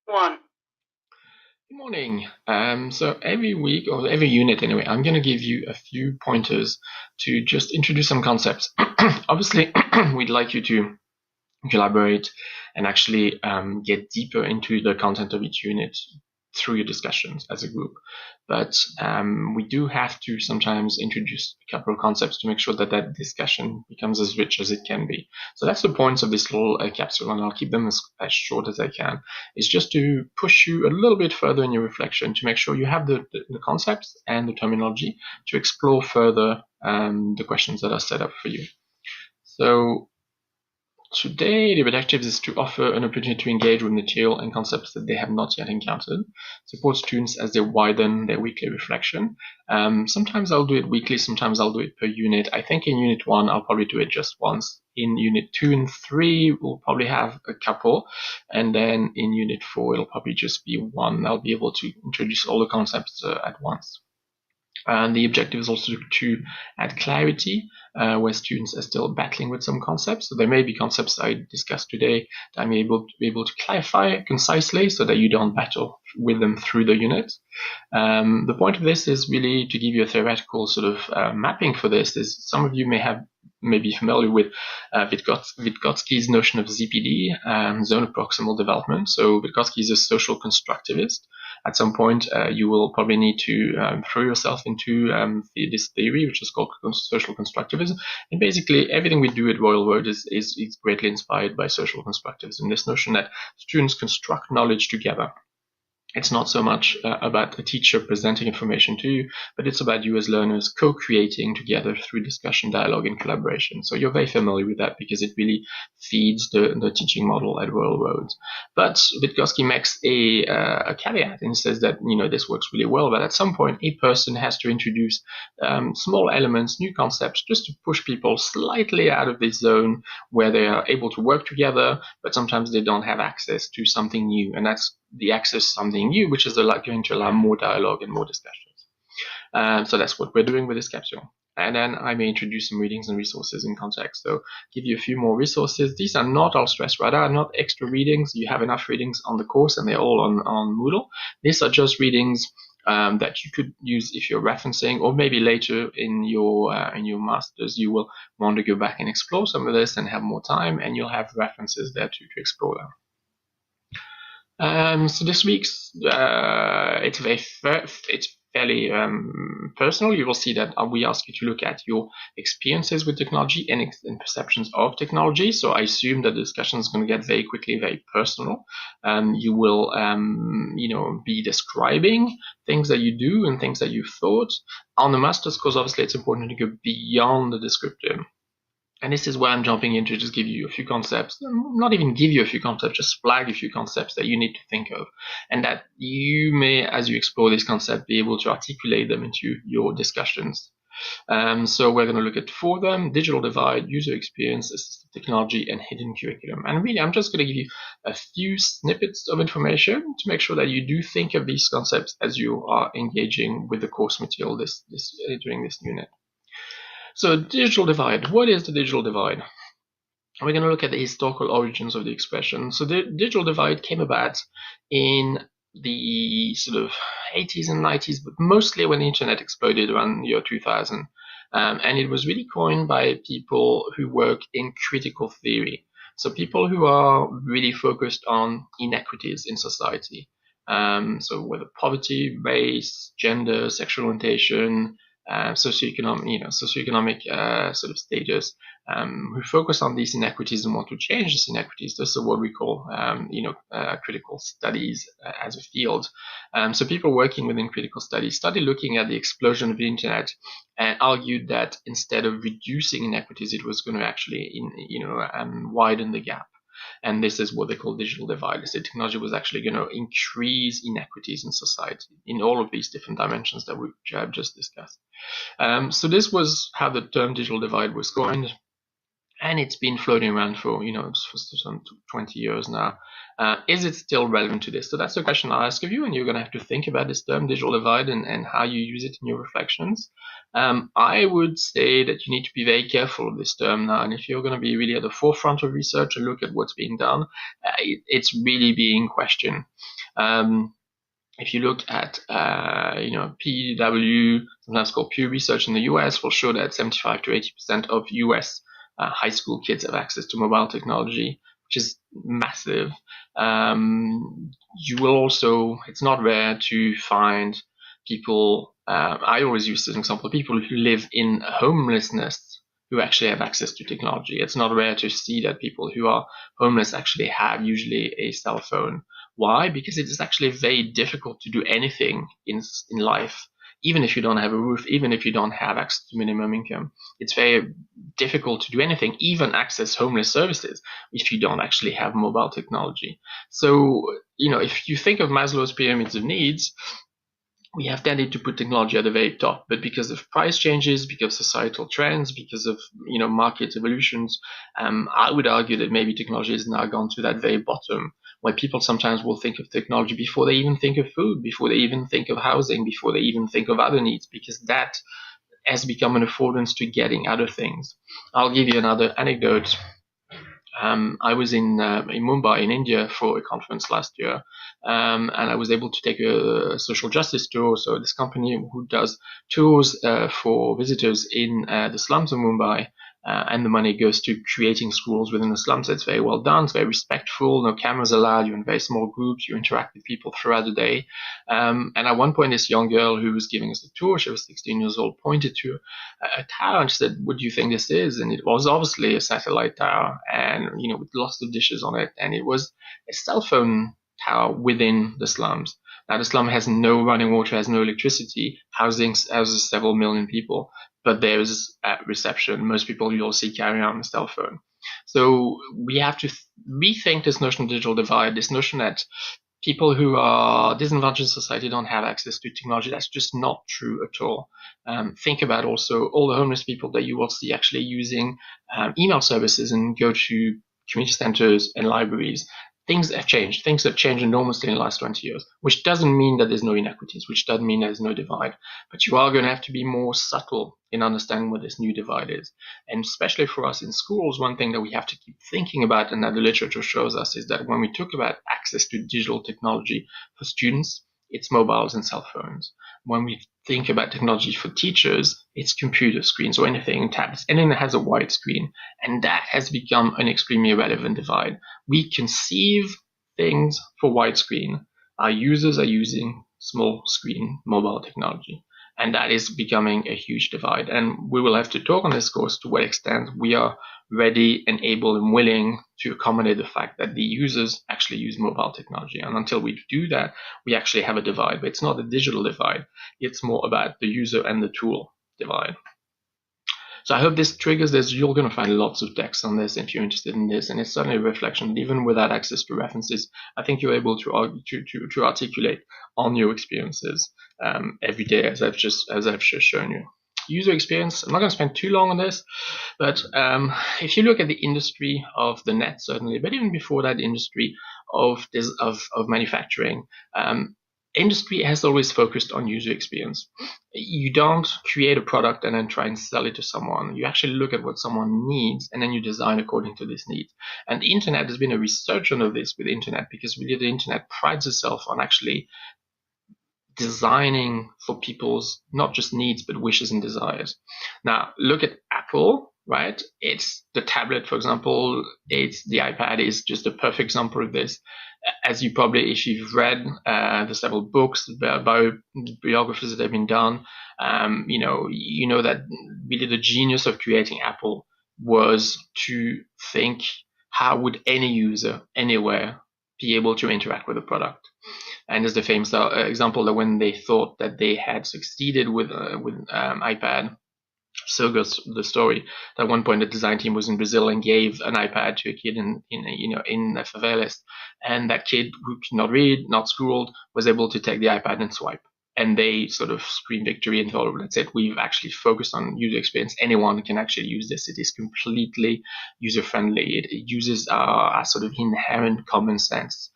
One. Good morning. So every week, or every unit anyway, I'm going to give you a few pointers to just introduce some concepts. Obviously, we'd like you to collaborate and actually get deeper into the content of each unit through your discussions as a group. But we do have to sometimes introduce a couple of concepts to make sure that that discussion becomes as rich as it can be. So that's the points of this little capsule, and I'll keep them as short as I can. It's just to push you a little bit further in your reflection to make sure you have the concepts and the terminology to explore further the questions that are set up for you. So today, the objective is to offer an opportunity to engage with material and concepts that they have not yet encountered, support students as they widen their weekly reflection. Sometimes I'll do it weekly, sometimes I'll do it per unit. I think in Unit 1, I'll probably do it just once. In Unit 2 and 3, we'll probably have a couple. And then in Unit 4, it'll probably just be one. I'll be able to introduce all the concepts at once. And the objective is also to add clarity where students are still battling with some concepts. So there may be concepts I discussed today that I may be able to clarify concisely so that you don't battle with them through the unit. The point of this is really to give you a theoretical sort of mapping for this. Is some of you may be familiar with Vygotsky's notion of ZPD, zone of proximal development. So Vygotsky is a social constructivist. At some point, you will probably need to throw yourself into this theory, which is called social constructivism. And basically, everything we do at Royal Road is greatly inspired by social constructivism. This notion that students construct knowledge together. It's not so much about a teacher presenting information to you, but it's about you as learners co-creating together through discussion, dialogue, and collaboration. So you're very familiar with that because it really feeds the teaching model at Royal Road. But Vygotsky makes a caveat and says that this works really well, but at some point a person has to introduce small elements, new concepts, just to push people slightly out of this zone where they are able to work together, but sometimes they don't have access to something new, and that's the access to something new, which is going to allow more dialogue and more discussions. So that's what we're doing with this capsule. And then I may introduce some readings and resources in context. So give you a few more resources. These are not all stress radar, not extra readings. You have enough readings on the course and they're all on Moodle. These are just readings that you could use if you're referencing, or maybe later in your masters you will want to go back and explore some of this and have more time, and you'll have references there to explore them. So this week's it's fairly personal. You will see that we ask you to look at your experiences with technology and perceptions of technology. So I assume that the discussion is going to get very quickly very personal. You will be describing things that you do and things that you've thought. On the master's course, obviously, it's important to go beyond the descriptive. And this is where I'm jumping in to just give you a few concepts, not even give you a few concepts, just flag a few concepts that you need to think of, and that you may, as you explore these concepts, be able to articulate them into your discussions. So we're going to look at 4 of them: digital divide, user experience, assistive technology, and hidden curriculum. And really, I'm just going to give you a few snippets of information to make sure that you do think of these concepts as you are engaging with the course material during this unit. So digital divide. What is the digital divide? We're going to look at the historical origins of the expression. So the digital divide came about in the sort of 80s and 90s, but mostly when the internet exploded around the year 2000. And it was really coined by people who work in critical theory. So people who are really focused on inequities in society. So whether poverty, race, gender, sexual orientation, socioeconomic sort of status, who focus on these inequities and want to change these inequities. This is what we call, critical studies as a field. So people working within critical studies started looking at the explosion of the internet and argued that instead of reducing inequities, it was going to actually, widen the gap. And this is what they call digital divide. They said technology was actually going to increase inequities in society in all of these different dimensions that we have just discussed. So this was how the term digital divide was coined, and it's been floating around for some 20 years now. Is it still relevant to this? So that's the question I'll ask of you, and you're going to have to think about this term digital divide and how you use it in your reflections. I would say that you need to be very careful of this term now, and if you're going to be really at the forefront of research and look at what's being done, it's really being questioned. If you look at, PW, sometimes called Pew Research in the US, will show that 75 to 80% of US high school kids have access to mobile technology, which is massive. You will also, it's not rare to find people, I always use this example, people who live in homelessness who actually have access to technology. It's not rare to see that people who are homeless actually have usually a cell phone. Why? Because it is actually very difficult to do anything in life, even if you don't have a roof, even if you don't have access to minimum income. It's very difficult to do anything, even access homeless services, if you don't actually have mobile technology. So, if you think of Maslow's pyramids of needs, we have tended to put technology at the very top, but because of price changes, because of societal trends, because of market evolutions, I would argue that maybe technology has now gone to that very bottom, where people sometimes will think of technology before they even think of food, before they even think of housing, before they even think of other needs, because that has become an affordance to getting other things. I'll give you another anecdote. I was in Mumbai in India for a conference last year, and I was able to take a social justice tour. So this company who does tours for visitors in the slums of Mumbai, and the money goes to creating schools within the slums. It's very well done. It's very respectful. No cameras allowed. You're in very small groups. You interact with people throughout the day. And at one point, this young girl who was giving us the tour, she was 16 years old, pointed to a tower and she said, "What do you think this is?" And it was obviously a satellite tower, and with lots of dishes on it, and it was a cell phone tower within the slums. Now the slum has no running water, has no electricity, houses several million people, but there's reception. Most people you'll see carry on a cell phone. So we have to rethink this notion of digital divide, this notion that people who are disadvantaged in society don't have access to technology. That's just not true at all. Think about also all the homeless people that you will see actually using email services and go to community centers and libraries. Things have changed. Things have changed enormously in the last 20 years, which doesn't mean that there's no inequities, which doesn't mean there's no divide. But you are going to have to be more subtle in understanding what this new divide is. And especially for us in schools, one thing that we have to keep thinking about, and that the literature shows us, is that when we talk about access to digital technology for students, it's mobiles and cell phones. When we think about technology for teachers, it's computer screens or anything, tablets, anything that has a wide screen. And that has become an extremely relevant divide. We conceive things for widescreen. Our users are using small screen mobile technology. And that is becoming a huge divide. And we will have to talk on this course to what extent we are ready and able and willing to accommodate the fact that the users actually use mobile technology. And until we do that, we actually have a divide. But it's not a digital divide. It's more about the user and the tool divide. So I hope this triggers this. You're going to find lots of text on this if you're interested in this, and it's certainly a reflection. Even without access to references, I think you're able to articulate on your experiences every day, as I've just shown you. User experience. I'm not going to spend too long on this, but if you look at the industry of the net, certainly, but even before that, industry of manufacturing. Industry has always focused on user experience. You don't create a product and then try and sell it to someone. You actually look at what someone needs and then you design according to this need. And the internet, has been a resurgence of this with the internet, because really the internet prides itself on actually designing for people's not just needs but wishes and desires. Now look at Apple, right? It's the tablet, for example. It's the iPad is just a perfect example of this. As you probably, if you've read the several books, biographies that have been done, you know that really the genius of creating Apple was to think, how would any user anywhere be able to interact with the product? And there's the famous example that when they thought that they had succeeded with iPad, so goes the story that at one point the design team was in Brazil and gave an iPad to a kid in the favelas, and that kid who could not read, not schooled, was able to take the iPad and swipe. And they sort of screamed victory and thought, that's it, we've actually focused on user experience. Anyone can actually use this. It is completely user-friendly. It uses our sort of inherent common sense.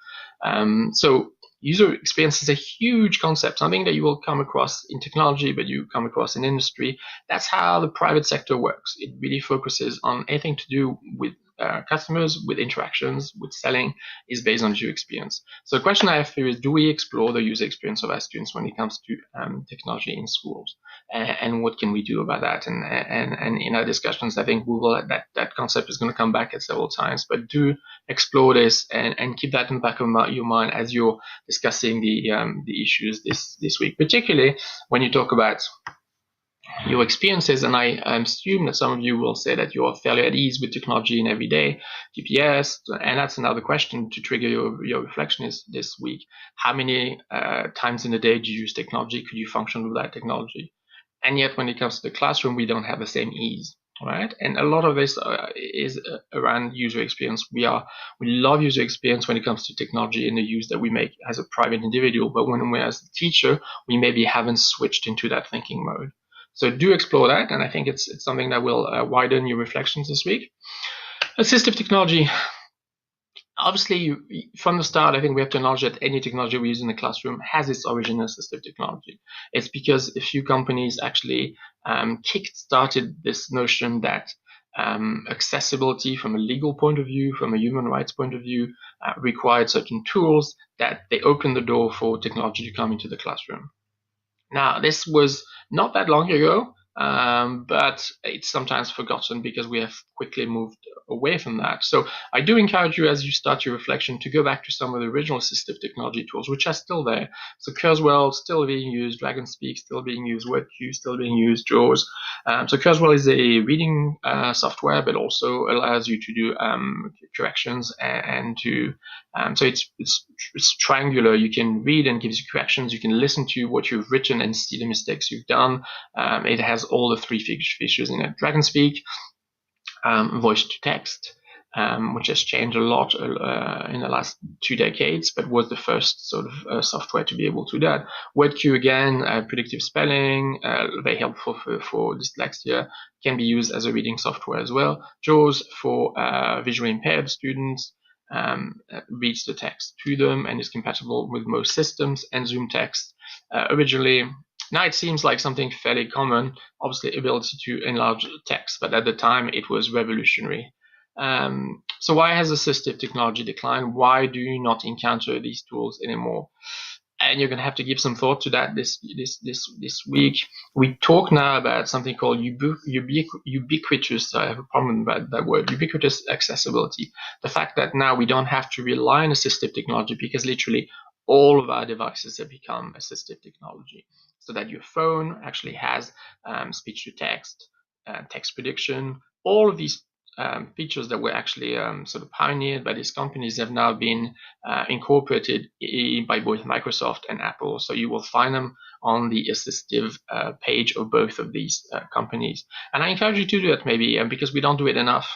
So user experience is a huge concept, something that you will come across in technology, but you come across in industry. That's how the private sector works. It really focuses on anything to do with customers, with interactions, with selling, is based on user experience. So the question I have for you is, do we explore the user experience of our students when it comes to technology in schools? And what can we do about that? And in our discussions, I think we will, that concept is going to come back at several times, but do explore this and keep that in the back of your mind as you're discussing the issues this week, particularly when you talk about your experiences. And I assume that some of you will say that you're fairly at ease with technology in everyday GPS, and that's another question to trigger your reflection is this week. How many times in a day do you use technology? Could you function without technology? And yet when it comes to the classroom, we don't have the same ease, right? And a lot of this is around user experience. We love user experience when it comes to technology and the use that we make as a private individual, but when we're as a teacher, we maybe haven't switched into that thinking mode. So do explore that, and I think it's something that will widen your reflections this week. Assistive technology. Obviously, from the start, I think we have to acknowledge that any technology we use in the classroom has its origin in assistive technology. It's because a few companies actually kick-started this notion that accessibility from a legal point of view, from a human rights point of view, required certain tools, that they opened the door for technology to come into the classroom. Now, this was not that long ago, but it's sometimes forgotten because we have quickly moved away from that. So I do encourage you, as you start your reflection, to go back to some of the original assistive technology tools, which are still there. So Kurzweil still being used, DragonSpeak still being used, WordQ still being used, JAWS. So Kurzweil is a reading software, but also allows you to do corrections and to so it's triangular. You can read and gives you corrections. You can listen to what you've written and see the mistakes you've done. It has all the three features in it. DragonSpeak, voice to text, which has changed a lot in the last 2 decades, but was the first sort of software to be able to do that. WordQ, again, predictive spelling, very helpful for dyslexia, can be used as a reading software as well. JAWS for visually impaired students, reads the text to them and is compatible with most systems. And Zoom Text, originally, now it seems like something fairly common, obviously ability to enlarge text, but at the time it was revolutionary. So why has assistive technology declined? Why do you not encounter these tools anymore? And you're going to have to give some thought to that this week. We talk now about something called ubiquitous. I have a problem with that word. Ubiquitous accessibility. The fact that now we don't have to rely on assistive technology because literally all of our devices have become assistive technology. So that your phone actually has speech to text, text prediction. All of these features that were actually sort of pioneered by these companies have now been incorporated by both Microsoft and Apple. So you will find them on the Assistive page of both of these companies. And I encourage you to do that maybe because we don't do it enough,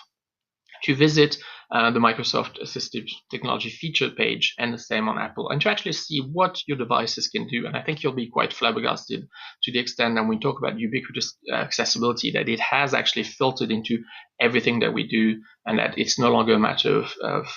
to visit the Microsoft Assistive Technology featured page and the same on Apple, and to actually see what your devices can do. And I think you'll be quite flabbergasted to the extent that when we talk about ubiquitous accessibility, that it has actually filtered into everything that we do, and that it's no longer a matter of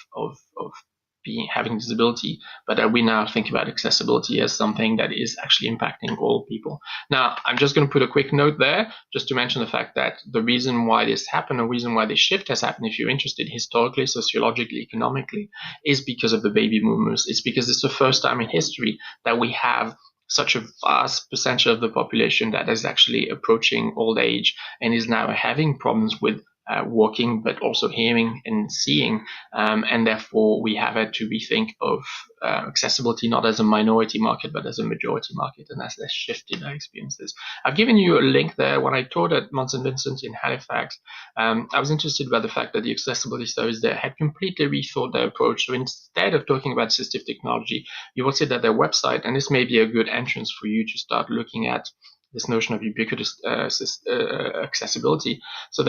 having disability, but that we now think about accessibility as something that is actually impacting all people. Now, I'm just going to put a quick note there, just to mention the fact that the reason why this happened, the reason why this shift has happened, if you're interested historically, sociologically, economically, is because of the baby boomers. It's because it's the first time in history that we have such a vast percentage of the population that is actually approaching old age and is now having problems with walking, but also hearing and seeing, and therefore we have had to rethink of accessibility not as a minority market but as a majority market, and that's shifted our experiences. I've given you a link there. When I taught at Mount St. Vincent in Halifax, I was interested by the fact that the accessibility service there had completely rethought their approach. So instead of talking about assistive technology, you will see that their website, and this may be a good entrance for you to start looking at this notion of ubiquitous accessibility. So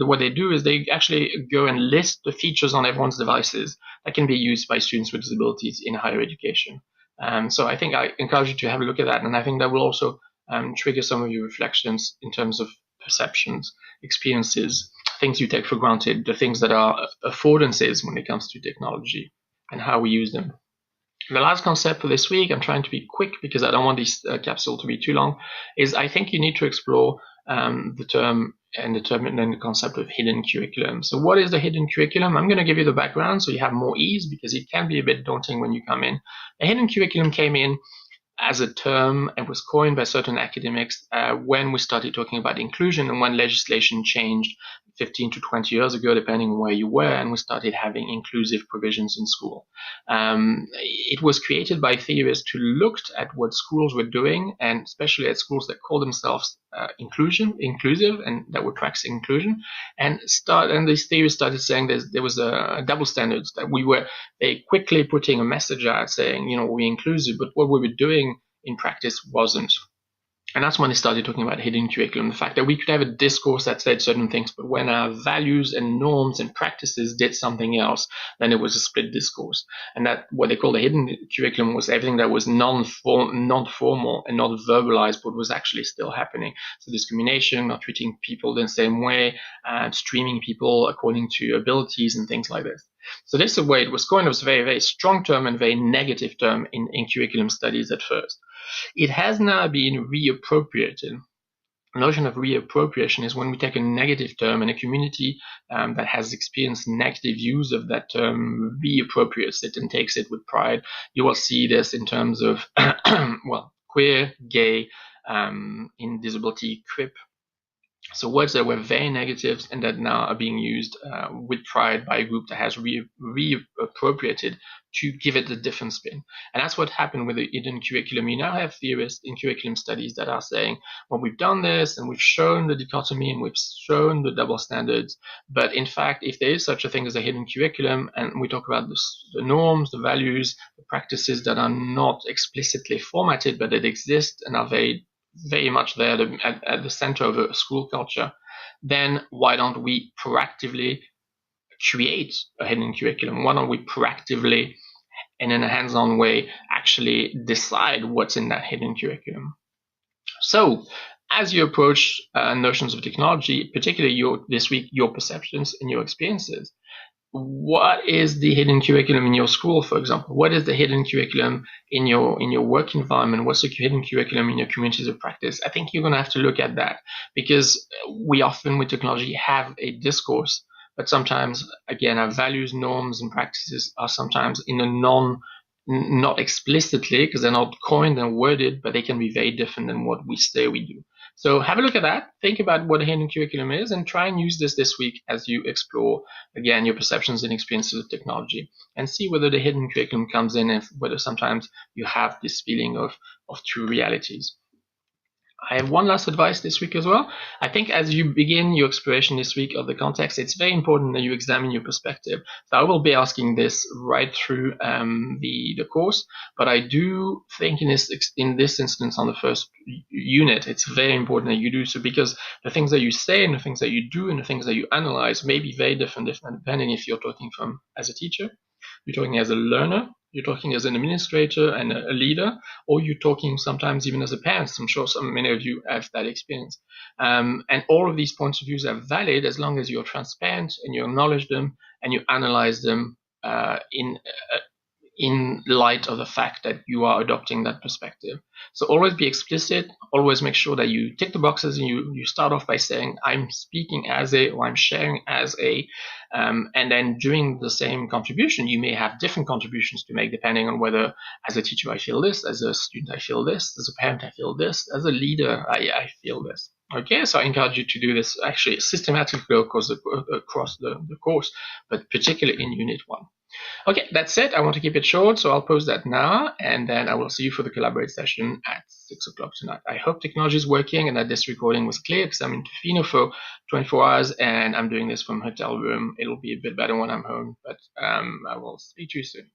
what they do is they actually go and list the features on everyone's devices that can be used by students with disabilities in higher education. So I think I encourage you to have a look at that, and I think that will also trigger some of your reflections in terms of perceptions, experiences, things you take for granted, the things that are affordances when it comes to technology and how we use them. The last concept for this week, I'm trying to be quick because I don't want this capsule to be too long, is I think you need to explore the term and the concept of hidden curriculum. So what is the hidden curriculum? I'm going to give you the background so you have more ease, because it can be a bit daunting when you come in. The hidden curriculum came in as a term and was coined by certain academics when we started talking about inclusion and when legislation changed 15 to 20 years ago, depending on where you were, and we started having inclusive provisions in school. It was created by theorists who looked at what schools were doing, and especially at schools that call themselves inclusive, and that were practicing inclusion, and these theorists started saying there was a double standards, that we were quickly putting a message out saying, we're inclusive, but what we were doing in practice wasn't. And that's when they started talking about hidden curriculum, the fact that we could have a discourse that said certain things, but when our values and norms and practices did something else, then it was a split discourse. And that what they call the hidden curriculum was everything that was non-formal and not verbalized, but was actually still happening. So discrimination, not treating people the same way, streaming people according to abilities and things like this. So this is a way it was coined as a very, very strong term and very negative term in curriculum studies at first. It has now been reappropriated. The notion of reappropriation is when we take a negative term and a community that has experienced negative use of that term reappropriates it and takes it with pride. You will see this in terms of, queer, gay, in disability, crip. So words that were very negative and that now are being used with pride by a group that has reappropriated to give it a different spin. And that's what happened with the hidden curriculum. You now have theorists in curriculum studies that are saying, well, we've done this and we've shown the dichotomy and we've shown the double standards. But in fact, if there is such a thing as a hidden curriculum, and we talk about the norms, the values, the practices that are not explicitly formatted, but that exist and are very much there at the center of a school culture, then why don't we proactively create a hidden curriculum? Why don't we proactively and in a hands-on way actually decide what's in that hidden curriculum? So as you approach notions of technology, particularly this week, your perceptions and your experiences, what is the hidden curriculum in your school, for example? What is the hidden curriculum in your work environment? What's the hidden curriculum in your communities of practice? I think you're going to have to look at that, because we often with technology have a discourse, but sometimes, again, our values, norms, and practices are sometimes in a not explicitly, because they're not coined and worded, but they can be very different than what we say we do. So have a look at that, think about what a hidden curriculum is, and try and use this week as you explore, again, your perceptions and experiences of technology, and see whether the hidden curriculum comes in and whether sometimes you have this feeling of true realities. I have one last advice this week as well. I think as you begin your exploration this week of the context, it's very important that you examine your perspective. So I will be asking this right through the course, but I do think in this instance on the first unit, it's very important that you do so, because the things that you say and the things that you do and the things that you analyze may be very different depending if you're talking as a teacher, you're talking as a learner, you're talking as an administrator and a leader, or you're talking sometimes even as a parent. I'm sure many of you have that experience. And all of these points of views are valid as long as you're transparent and you acknowledge them and you analyze them in light of the fact that you are adopting that perspective. So always be explicit, always make sure that you tick the boxes and you start off by saying, I'm speaking as a, or I'm sharing as a, and then during the same contribution, you may have different contributions to make depending on whether as a teacher I feel this, as a student I feel this, as a parent I feel this, as a leader I feel this. Okay, so I encourage you to do this actually systematically across the course, but particularly in Unit 1. Okay, that's it. I want to keep it short, so I'll post that now, and then I will see you for the Collaborate session at 6 o'clock tonight. I hope technology is working and that this recording was clear, because I'm in Tofino for 24 hours, and I'm doing this from a hotel room. It'll be a bit better when I'm home, but I will speak to you soon.